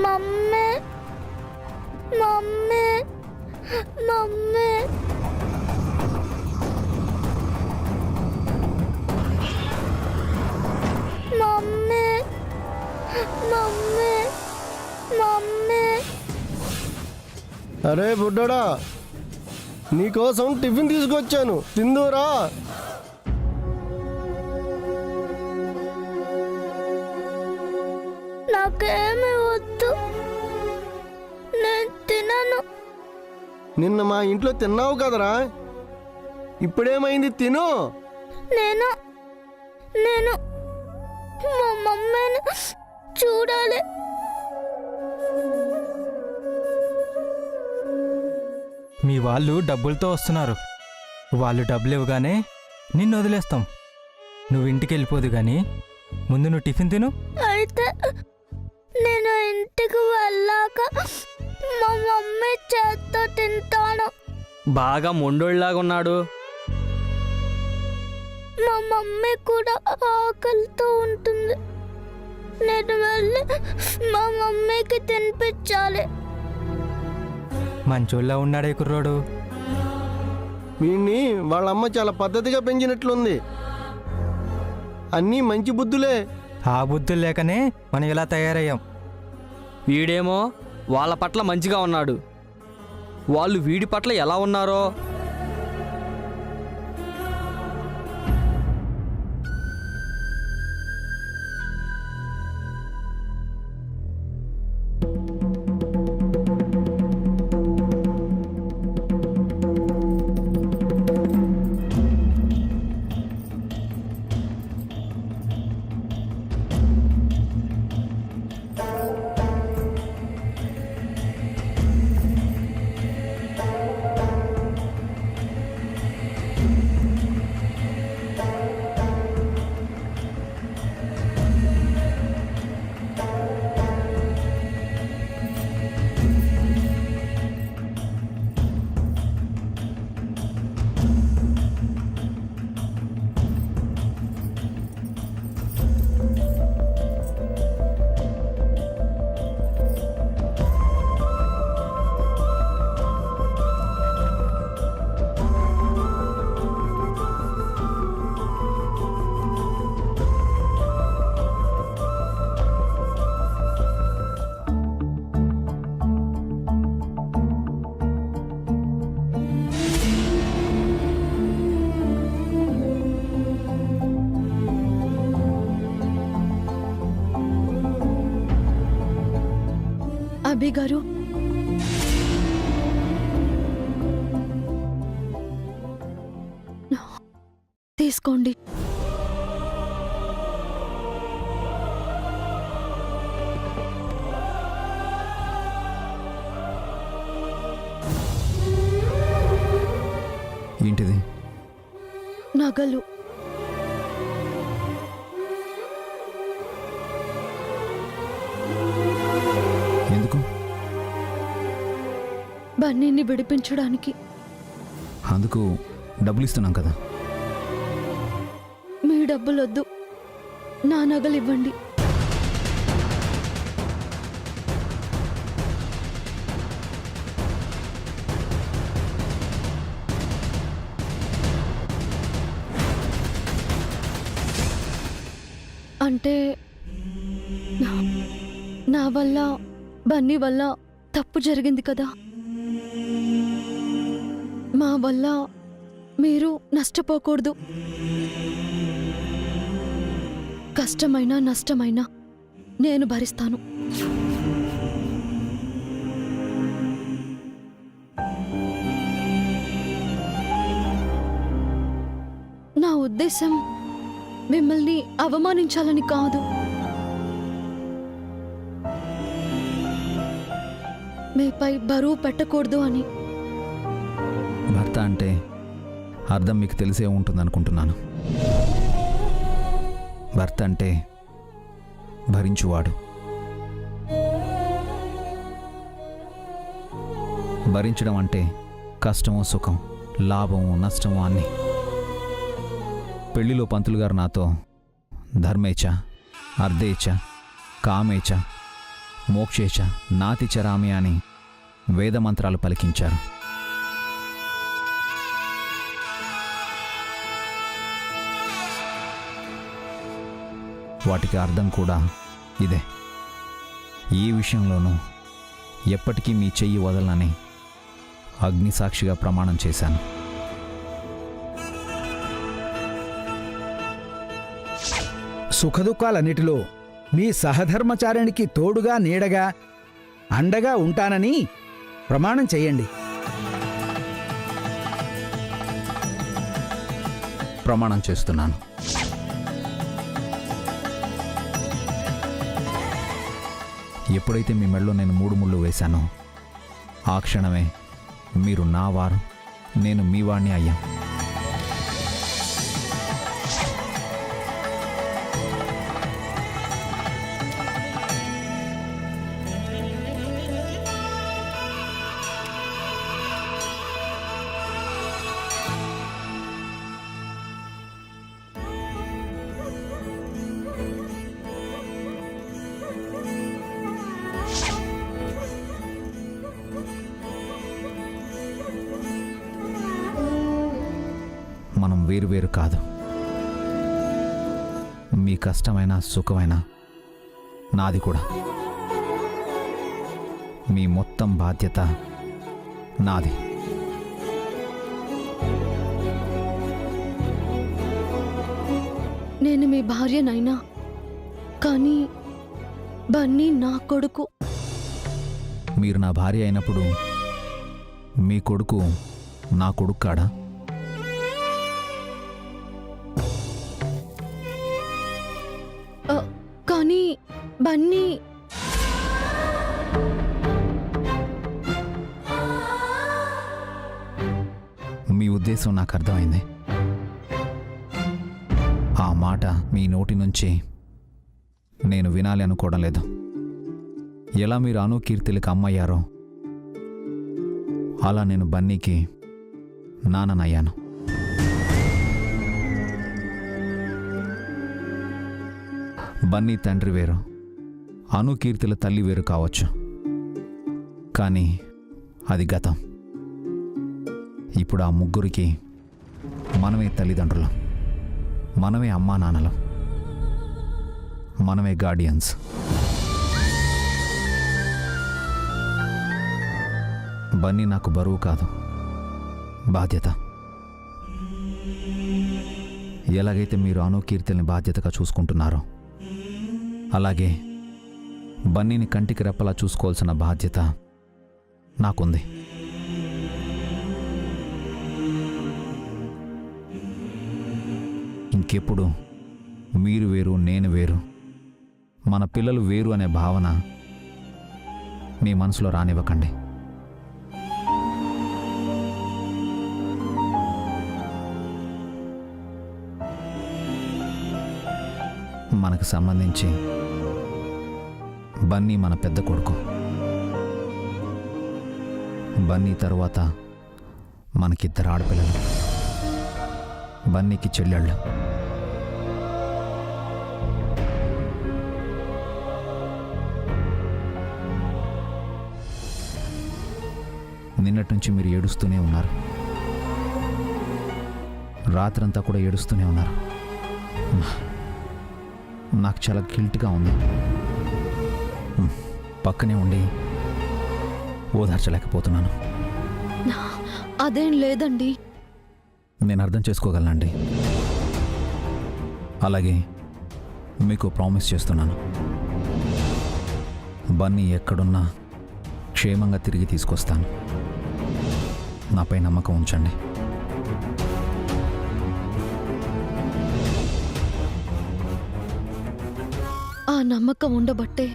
Mummy mummy mummy mummy mummy mummy. అరే బుడ్డోడా, నీకోసం tiffin తీసుకొచ్చాను, తిందురా. నాకేమీ వద్దు, నేను తినను. నిన్న మా ఇంట్లో తిన్నావు కదరా, ఇప్పుడేమైంది? తిను. నేను నేను మా మమ్మీని చూడాలి. మీ వాళ్ళు డబ్బులతో వస్తున్నారు. వాళ్ళు డబ్బులు ఇవ్వగానే నిన్ను వదిలేస్తాం. నువ్వు ఇంటికి వెళ్ళిపోదు కానీ ముందు నువ్వు టిఫిన్ తిను. అయితే నేను ఇంటికి వెళ్ళాక మా మమ్మీ చేత్తో తింటాను. బాగా మొండోళ్ళలాగా ఉన్నాడు. మా మమ్మీ కూడా ఆకలితో ఉంటుంది. నేను వెళ్ళి మా మమ్మీకి తినిపించాలి. మంచోళ్ళ ఉన్నాడే కుర్రోడు. వీణ్ణి వాళ్ళమ్మ చాలా పద్ధతిగా పెంచినట్లుంది. అన్నీ మంచి బుద్ధులే. ఆ బుద్ధులు లేకనే మనం ఇలా తయారయ్యాం. వీడేమో వాళ్ళ పట్ల మంచిగా ఉన్నాడు, వాళ్ళు వీడి పట్ల ఎలా ఉన్నారో. అభి గారు, తీసుకోండి. ఏంటిది? నగలు. ఎందుకు? బన్నీని విడిపించడానికి. అందుకు డబ్బులు ఇస్తున్నాం కదా. మీ డబ్బులొద్దు, నా నగలు ఇవ్వండి. అంటే నా వల్ల బన్నీ వల్ల తప్పు జరిగింది కదా. మా వల్ల మీరు నష్టపోకూడదు. కష్టమైనా నష్టమైనా నేను భరిస్తాను. నా ఉద్దేశం మిమ్మల్ని అవమానించాలని కాదు. మీపై బరువు పెట్టకూడదు అని. భర్త అంటే అర్థం మీకు తెలిసే ఉంటుందనుకుంటున్నాను. భర్త అంటే భరించువాడు. భరించడం అంటే కష్టము సుఖం, లాభము నష్టము అన్నీ. పెళ్లిలో పంతులు గారు నాతో ధర్మేచ్ఛ, అర్ధేచ్ఛ, కామేచ్ఛ, మోక్షేశ నాతి చరామి అని వేదమంత్రాలు పలికించారు. వాటికి అర్థం కూడా ఇదే. ఈ విషయంలోనూ ఎప్పటికీ మీ చెయ్యి వదలనని అగ్నిసాక్షిగా ప్రమాణం చేశాను. సుఖదుఖాలన్నిటిలో మీ సహధర్మచారిణికి తోడుగా నీడగా అండగా ఉంటానని ప్రమాణం చెయ్యండి. ప్రమాణం చేస్తున్నాను. ఎప్పుడైతే మీ మెడలో నేను 3 ముళ్ళు వేశానో ఆ క్షణమే మీరు నా వారు, నేను మీ వాడిని అయ్యాం. మనం వేరు కాదు. మీ కష్టమైన సుఖమైన నాది కూడా. మీ మొత్తం బాధ్యత నాది. నేను మీ భార్యనైనా కానీ బన్నీ నా కొడుకు. మీరు నా భార్య అయినప్పుడు మీ కొడుకు నా కొడుకు కాడా? కానీ బన్నీ మీ ఉద్దేశం నాకు అర్థమైంది. ఆ మాట మీ నోటి నుంచి నేను వినాలి అనుకోవడం లేదు. ఎలా మీరు అను కీర్తిలకు అమ్మయ్యారో అలా నేను బన్నీకి నాన్ననయ్యాను. బన్నీ తండ్రి వేరు, అను కీర్తిల తల్లి వేరు కావచ్చు, కానీ అది గతం. ఇప్పుడు ఆ ముగ్గురికి మనమే తల్లిదండ్రులం, మనమే అమ్మా నాన్నలం, మనమే గార్డియన్స్. బన్నీ నాకు బరువు కాదు, బాధ్యత. ఎలాగైతే మీరు అను కీర్తిని బాధ్యతగా చూసుకుంటున్నారో అలాగే బన్నీని కంటికి రెప్పలా చూసుకోవాల్సిన బాధ్యత నాకుంది. ఇంకెప్పుడు మీరు వేరు నేను వేరు, మన పిల్లలు వేరు అనే భావన మీ మనసులో రానివ్వకండి. మనకు సంబంధించి బన్నీ మన పెద్ద కొడుకు. బన్నీ తరువాత మనకిద్దరు ఆడపిల్లలు, బన్నీకి చెల్లెళ్ళు. నిన్నటి నుంచి మీరు ఏడుస్తూనే ఉన్నారు, రాత్రంతా కూడా ఏడుస్తూనే ఉన్నారు. నాకు చాలా గిల్ట్గా ఉంది. పక్కనే ఉండి ఓదార్చలేకపోతున్నాను. అదేం లేదండి. నేను అర్థం చేసుకోగలనండి. అలాగే మీకు ప్రామిస్ చేస్తున్నాను, బన్నీ ఎక్కడున్నా క్షేమంగా తిరిగి తీసుకొస్తాను. నాపై నమ్మకం ఉంచండి. ఆ నమ్మకం ఉండబట్టే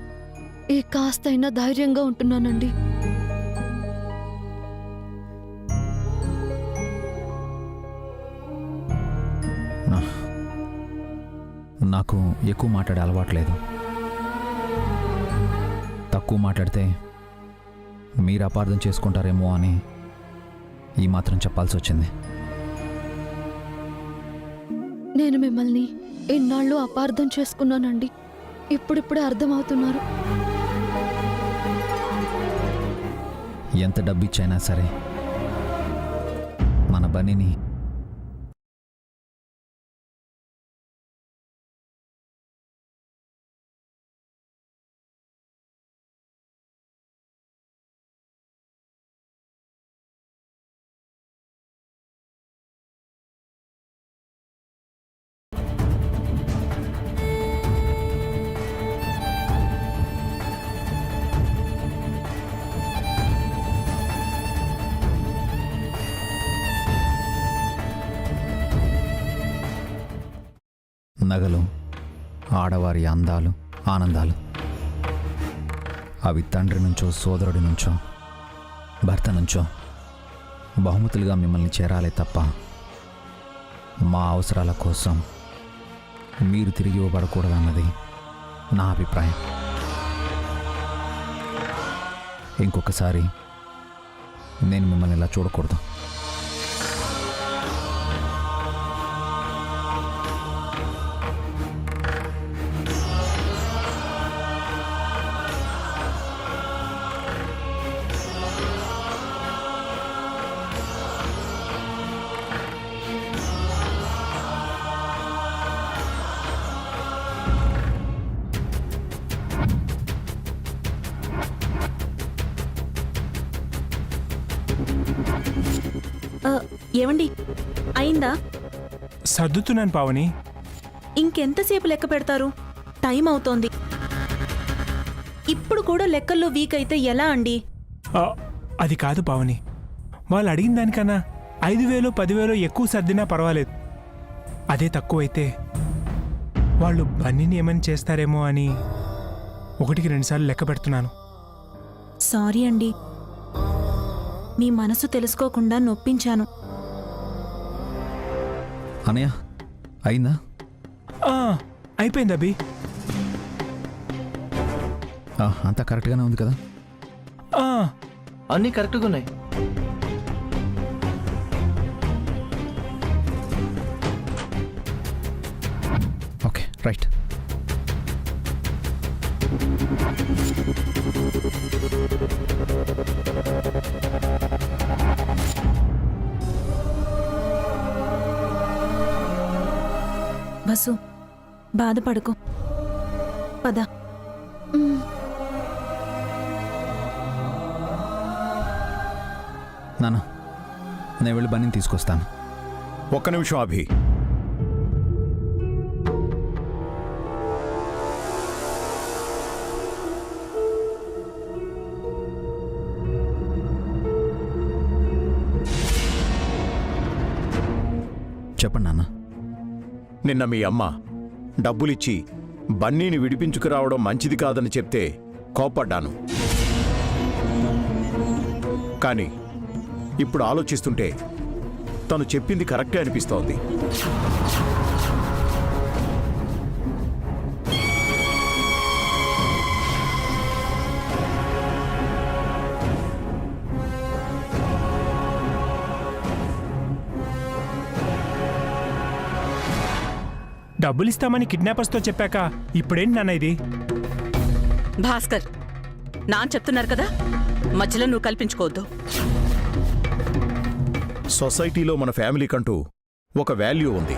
ఈ కాస్తైనా ధైర్యంగా ఉంటున్నానండి. నాకు ఎక్కువ మాట్లాడే అలవాట్లేదు. తక్కువ మాట్లాడితే మీరు అపార్థం చేసుకుంటారేమో అని ఈ మాత్రం చెప్పాల్సి వచ్చింది. నేను మిమ్మల్ని ఇన్నాళ్ళు అపార్థం చేసుకున్నానండి. ఇప్పుడిప్పుడే అర్థమవుతున్నారు. ఎంత డబ్బిచ్చైనా సరే మన బన్నీని నగలు, ఆడవారి అందాలు, ఆనందాలు అవి తండ్రి నుంచో సోదరుడి నుంచో భర్త నుంచో బహుమతులుగా మిమ్మల్ని చేరాలే తప్ప మా అవసరాల కోసం మీరు తిరిగి ఇవ్వబడకూడదన్నది నా అభిప్రాయం. ఇంకొకసారి నేను మిమ్మల్ని ఇలా చూడకూడదు. ఏమండి, అయిందా? సర్దుతున్నాను పావని. ఇంకెంతసేపు లెక్క పెడతారు? టైం అవుతోంది. ఇప్పుడు కూడా లెక్కల్లో వీక్ అయితే ఎలా అండి? అది కాదు పావని, వాళ్ళు అడిగిన దానికన్నా 5,000 10,000 ఎక్కువ సర్దినా పర్వాలేదు. అదే తక్కువైతే వాళ్ళు బన్నీని ఏమని చేస్తారేమో అని 1-2 సార్లు లెక్క పెడుతున్నాను. సారీ అండి, మీ మనసు తెలుసుకోకుండా నొప్పించాను. అనయ్య, అయిందా? అయిపోయింది అభి. అంతా కరెక్ట్గానే ఉంది కదా? అన్నీ కరెక్ట్గా ఉన్నాయి. Okay, right. బస్సు, బాధపడకు, పద. నాన్న, నేను వెళ్ళి బన్నీని తీసుకొస్తాను. ఒక్క నిమిషం అభి. చెప్పండి నాన్న. నిన్న మీ అమ్మ డబ్బులిచ్చి బన్నీని విడిపించుకురావడం మంచిది కాదని చెప్తే కోప్పడ్డాను. కానీ ఇప్పుడు ఆలోచిస్తుంటే తను చెప్పింది కరెక్టే అనిపిస్తోంది. డబ్బులు ఇస్తామని కిడ్నాపర్స్తో చెప్పాక ఇప్పుడేంటి నాన్న ఇది? భాస్కర్, నాన్న చెప్తున్నారు కదా, మధ్యలో నువ్వు కల్పించుకోవద్దు. సొసైటీలో మన ఫ్యామిలీకంటూ ఒక వాల్యూ ఉంది.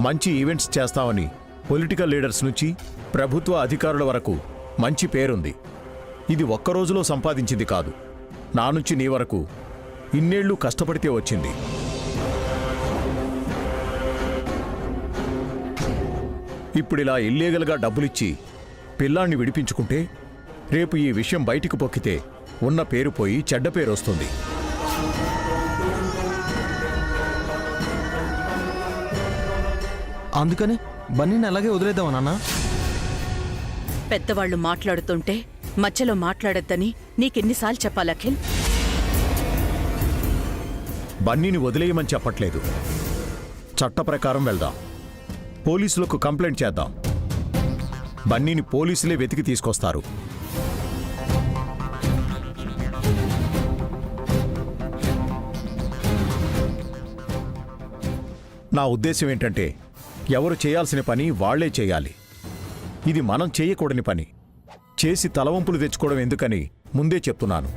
మంచి ఈవెంట్స్ చేస్తామని పొలిటికల్ లీడర్స్ నుంచి ప్రభుత్వ అధికారుల వరకు మంచి పేరుంది. ఇది ఒక్క రోజులో సంపాదించింది కాదు, నా నుంచి నీ వరకు ఇన్నేళ్లు కష్టపడితే వచ్చింది. ఇప్పుడిలా ఇల్లీగల్గా డబ్బులిచ్చి పిల్లాన్ని విడిపించుకుంటే రేపు ఈ విషయం బయటికి పొక్కితే ఉన్న పేరు పోయి చెడ్డ పేరు వస్తుంది. అందుకని బన్నీని అలాగే వదిలేద్దామా నాన్న? పెద్దవాళ్లు మాట్లాడుతుంటే మధ్యలో మాట్లాడొద్దని నీకెన్నిసార్లు చెప్పాలి అఖిల్? బన్నీని వదిలేయమని చెప్పట్లేదు. చట్ట ప్రకారం వెళ్దాం, పోలీసులకు కంప్లైంట్ చేద్దాం. బన్నీని పోలీసులే వెతికి తీసుకొస్తారు. నా ఉద్దేశం ఏంటంటే ఎవరు చేయాల్సిన పని వాళ్లే చేయాలి. ఇది మనం చేయకూడని పని. చేసి తలవంపులు తెచ్చుకోవడం ఎందుకని ముందే చెప్తున్నాను.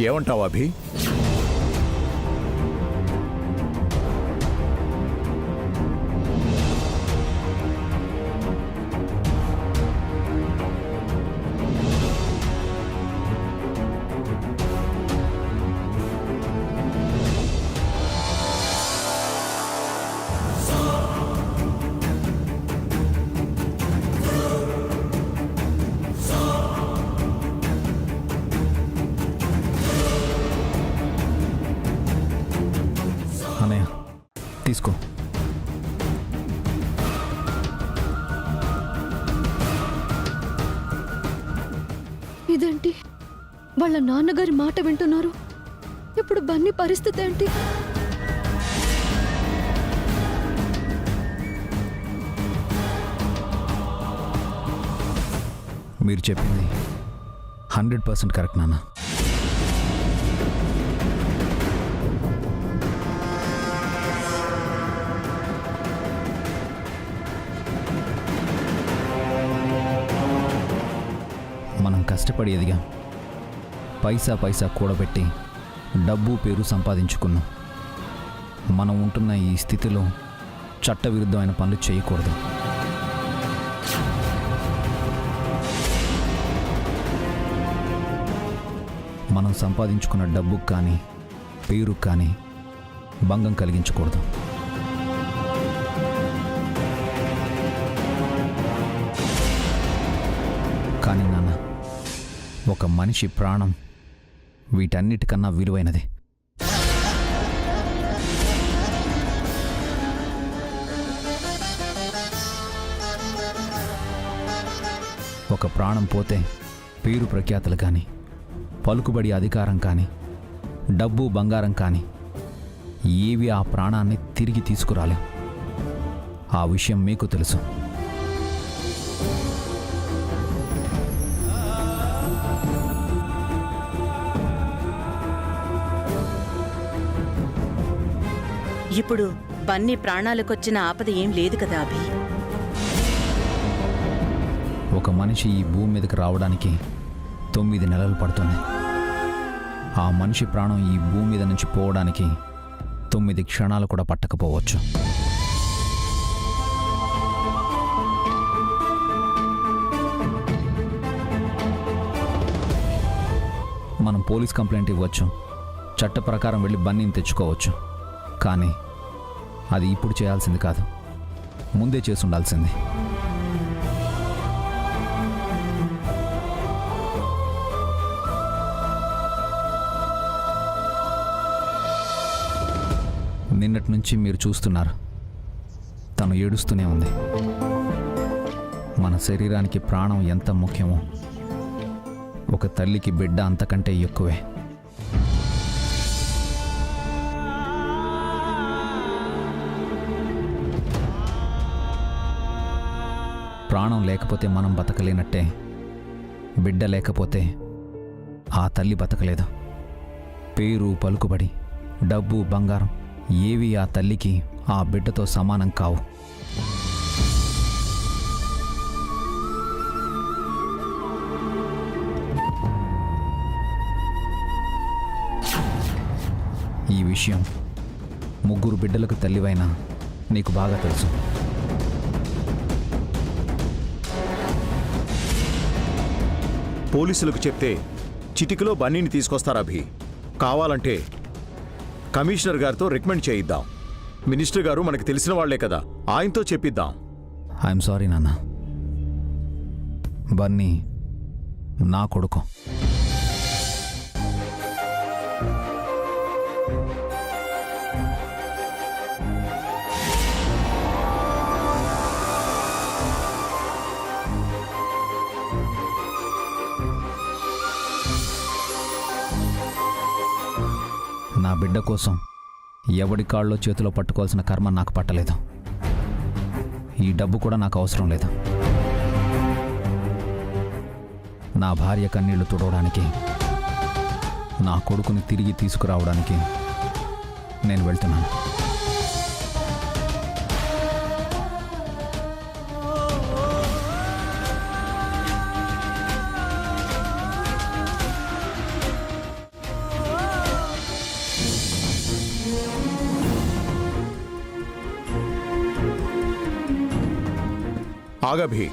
ఏమంటావు అభి? అన్నయ్య తీసుకో. ఇదేంటి, వాళ్ళ నాన్నగారి మాట వింటున్నారు. ఇప్పుడు బన్నీ పరిస్థితి ఏంటి? మీరు చెప్పింది 100% కరెక్ట్ నాన్న. మనం కష్టపడి ఎదిగాం, పైసా పైసా కూడబెట్టి డబ్బు పేరు సంపాదించుకున్నాం. మనం ఉంటున్న ఈ స్థితిలో చట్టవిరుద్ధమైన పనులు చేయకూడదు. మనం సంపాదించుకున్న డబ్బుకు కానీ పేరుకు కానీ భంగం కలిగించకూడదు. కానీ నాన్న, ఒక మనిషి ప్రాణం వీటన్నిటికన్నా విలువైనది. ఒక ప్రాణం పోతే పేరు ప్రఖ్యాతులు కానీ, పలుకుబడి అధికారం కానీ, డబ్బు బంగారం కానీ ఏవి ఆ ప్రాణాన్ని తిరిగి తీసుకురాలేం. ఆ విషయం మీకు తెలుసు. ఇప్పుడు బన్నీ ప్రాణాలకొచ్చిన ఆపద ఏం లేదు కదా అభి? ఒక మనిషి ఈ భూమి మీదకి రావడానికి 9 నెలలు పడుతుంది. ఆ మనిషి ప్రాణం ఈ భూమి మీద నుంచి పోవడానికి 9 క్షణాలు కూడా పట్టకపోవచ్చు. మనం పోలీస్ కంప్లైంట్ ఇవ్వచ్చు, చట్ట ప్రకారం వెళ్ళి బన్నీని తెచ్చుకోవచ్చు. కానీ అది ఇప్పుడు చేయాల్సింది కాదు, ముందే చేసి ఉండాల్సింది. నిన్నటి నుంచి మీరు చూస్తున్నారు, తను ఏడుస్తూనే ఉంది. మన శరీరానికి ప్రాణం ఎంత ముఖ్యమో ఒక తల్లికి బిడ్డ అంతకంటే ఎక్కువే. ప్రాణం లేకపోతే మనం బతకలేనట్టే, బిడ్డ లేకపోతే ఆ తల్లి బతకలేదు. పేరు, పలుకుబడి, డబ్బు, బంగారం ఏవి ఆ తల్లికి ఆ బిడ్డతో సమానం కావు. ఈ విషయం 3 బిడ్డలకు తల్లివైనా నీకు బాగా తెలుసు. పోలీసులకు చెప్తే చిటికలో బన్నీని తీసుకొస్తారా అభి? కావాలంటే కమిషనర్ గారితో రికమెండ్ చేయిద్దాం. మినిస్టర్ గారు మనకు తెలిసిన వాళ్లే కదా, ఆయనతో చెప్పిద్దాం. ఐఎమ్ సారీ నాన్న, బన్నీ నా కొడుకు. నా బిడ్డ కోసం ఎవడి కాళ్ళలో చేతిలో పట్టుకోవాల్సిన కర్మ నాకు పట్టలేదు. ఈ డబ్బు కూడా నాకు అవసరం లేదు. నా భార్య కన్నీళ్లు తుడవడానికి నా కొడుకుని తిరిగి తీసుకురావడానికి నేను వెళ్తున్నాను. ఆగభి.